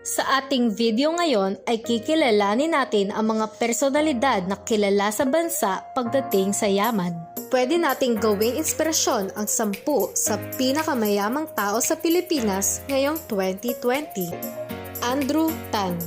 Sa ating video ngayon ay kikilalanin natin ang mga personalidad na kilala sa bansa pagdating sa yaman. Pwede nating gawing inspirasyon ang 10 sa pinakamayamang tao sa Pilipinas ngayong 2020. Andrew Tan.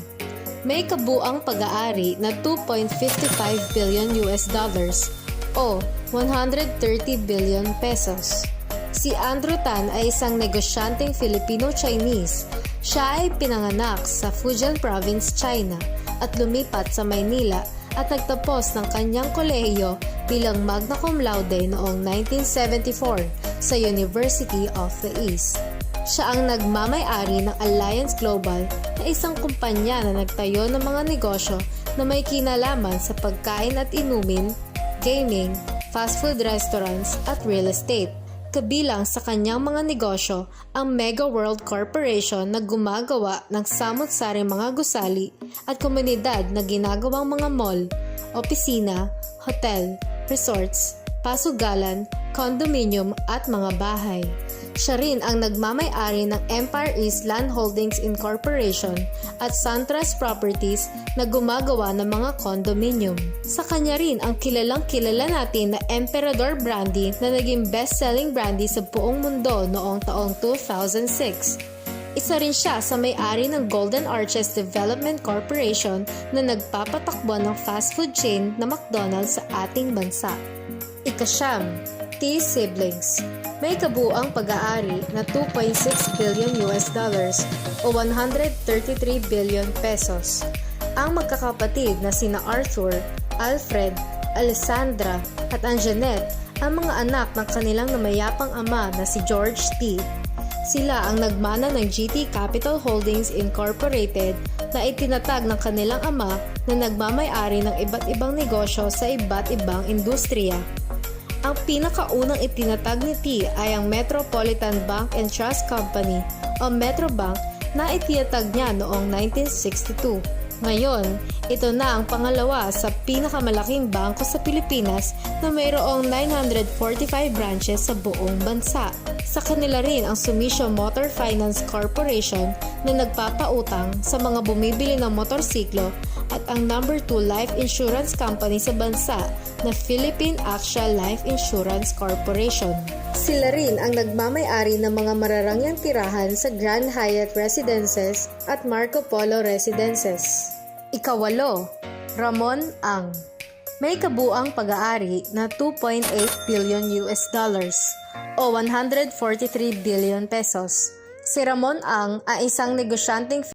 May kabuang pag-aari na 2.55 billion US dollars o 130 billion pesos. Si Andrew Tan ay isang negosyanteng Filipino-Chinese. Siya ay pinanganak sa Fujian Province, China at lumipat sa Maynila at nagtapos ng kanyang kolehiyo bilang magna cum laude noong 1974 sa University of the East. Siya ang nagmamay-ari ng Alliance Global na isang kumpanya na nagtayo ng mga negosyo na may kinalaman sa pagkain at inumin, gaming, fast food restaurants at real estate. Kabilang sa kanyang mga negosyo ang Mega World Corporation na gumagawa ng samot-saring mga gusali at komunidad na ginagawang mga mall, opisina, hotel, resorts, pasugalan, condominium at mga bahay. Siya rin ang nagmamay-ari ng Empire East Land Holdings Incorporation at SunTrust Properties na gumagawa ng mga condominium. Sa kanya rin ang kilalang-kilala natin na Emperador Brandy na naging best-selling brandy sa buong mundo noong taong 2006. Isa rin siya sa may-ari ng Golden Arches Development Corporation na nagpapatakbo ng fast food chain na McDonald's sa ating bansa. Ika-9, T Siblings. May kabuang pag-aari na 2.6 billion US dollars o 133 billion pesos. Ang magkakapatid na sina Arthur, Alfred, Alessandra at Anjanette ang mga anak ng kanilang namayapang ama na si George T. Sila ang nagmana ng GT Capital Holdings Incorporated na itinatag ng kanilang ama na nagmamay-ari ng iba't ibang negosyo sa iba't ibang industriya. Ang pinakaunang itinatag ni T ay ang Metropolitan Bank and Trust Company o Metrobank na itinatag niya noong 1962. Ngayon, ito na ang pangalawa sa pinakamalaking bangko sa Pilipinas na mayroong 945 branches sa buong bansa. Sa kanila rin ang Sumisho Motor Finance Corporation na nagpapautang sa mga bumibili ng motorsiklo at ang number 2 life insurance company sa bansa na Philippine Axia Life Insurance Corporation. Sila rin ang nagmamay-ari ng mga mararangyang tirahan sa Grand Hyatt Residences at Marco Polo Residences. Ika-8, Ramon Ang. May kabuang pag-aari na 2.8 billion US dollars o 143 billion pesos. Si Ramon Ang ay isang negosyanteng